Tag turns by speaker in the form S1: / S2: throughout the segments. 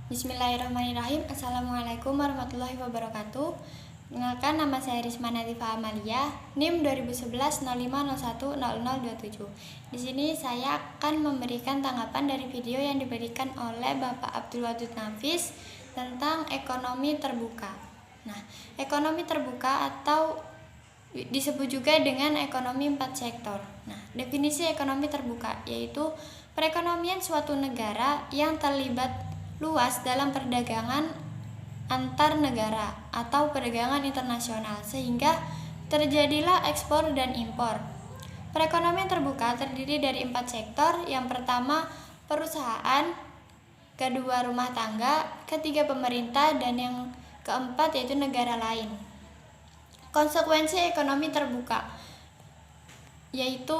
S1: Bismillahirrahmanirrahim. Assalamualaikum warahmatullahi wabarakatuh. Perkenalkan, nama saya Risma Nadifa Amalia, NIM 2011-0501-0027. Di sini saya akan memberikan tanggapan dari video yang diberikan oleh Bapak Abdul Wadud Nafis tentang ekonomi terbuka. Nah, ekonomi terbuka atau disebut juga dengan ekonomi 4 sektor. Nah, definisi ekonomi terbuka yaitu perekonomian suatu negara yang terlibat luas dalam perdagangan antar negara atau perdagangan internasional sehingga terjadilah ekspor dan impor. Perekonomian terbuka terdiri dari 4 sektor. Yang pertama perusahaan, kedua rumah tangga, ketiga pemerintah, dan yang keempat yaitu negara lain. Konsekuensi ekonomi terbuka yaitu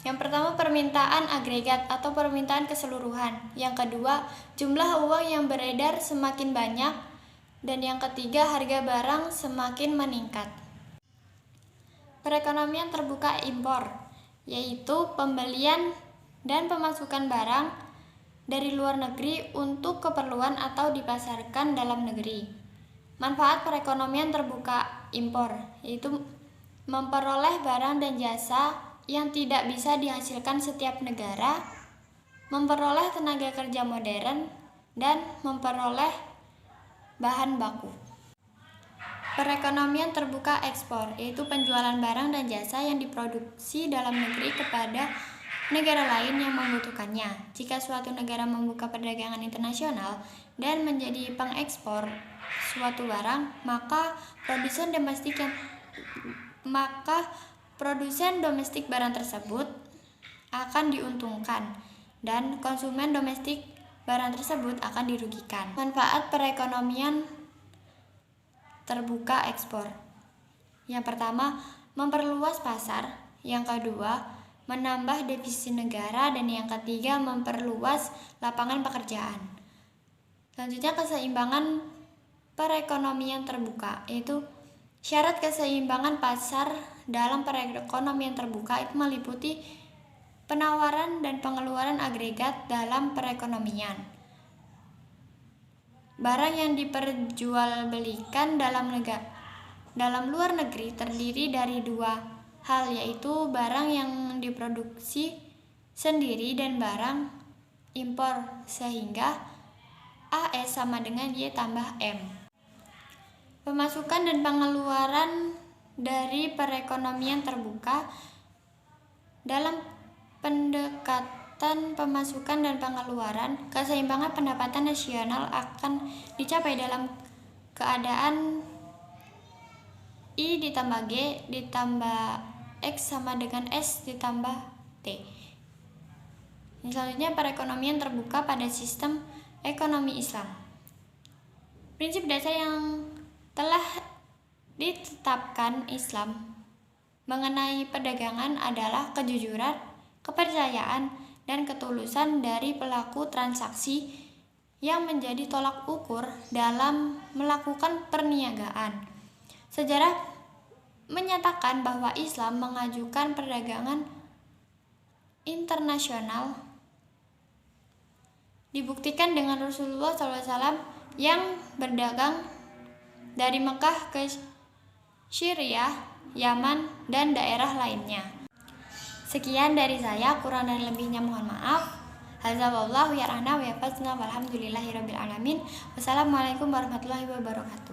S1: yang pertama permintaan agregat atau permintaan keseluruhan. Yang kedua jumlah uang yang beredar semakin banyak. Dan yang ketiga harga barang semakin meningkat. Perekonomian terbuka impor yaitu pembelian dan pemasukan barang dari luar negeri untuk keperluan atau dipasarkan dalam negeri. Manfaat perekonomian terbuka impor yaitu memperoleh barang dan jasa yang tidak bisa dihasilkan setiap negara, memperoleh tenaga kerja modern, dan memperoleh bahan baku. Perekonomian terbuka ekspor yaitu penjualan barang dan jasa yang diproduksi dalam negeri kepada negara lain yang membutuhkannya. Jika suatu negara membuka perdagangan internasional dan menjadi pengekspor suatu barang, maka produsen domestik barang tersebut akan diuntungkan dan konsumen domestik barang tersebut akan dirugikan. Manfaat perekonomian terbuka ekspor. Yang pertama, memperluas pasar. Yang kedua, menambah devisa negara, dan yang ketiga, memperluas lapangan pekerjaan. Selanjutnya, keseimbangan perekonomian terbuka, yaitu syarat keseimbangan pasar dalam perekonomian terbuka itu meliputi penawaran dan pengeluaran agregat dalam perekonomian. Barang yang diperjualbelikan dalam luar negeri terdiri dari dua hal, yaitu barang yang diproduksi sendiri dan barang impor, sehingga AS sama dengan Y tambah M. Pemasukan dan pengeluaran dari perekonomian terbuka. Dalam pendekatan pemasukan dan pengeluaran, keseimbangan pendapatan nasional akan dicapai dalam keadaan I ditambah G ditambah X sama dengan S ditambah T. Selanjutnya, perekonomian terbuka pada sistem ekonomi Islam. Prinsip dasar yang telah ditetapkan Islam mengenai perdagangan adalah kejujuran, kepercayaan, dan ketulusan dari pelaku transaksi yang menjadi tolak ukur dalam melakukan perniagaan. Sejarah menyatakan bahwa Islam mengajukan perdagangan internasional dibuktikan dengan Rasulullah SAW yang berdagang dari Mekah ke Syria, Yaman, dan daerah lainnya. Sekian dari saya, kurang dan lebihnya mohon maaf. Hadza wallahu ya'lam wa yafazna walhamdulillahirabbil alamin. Wassalamualaikum warahmatullahi wabarakatuh.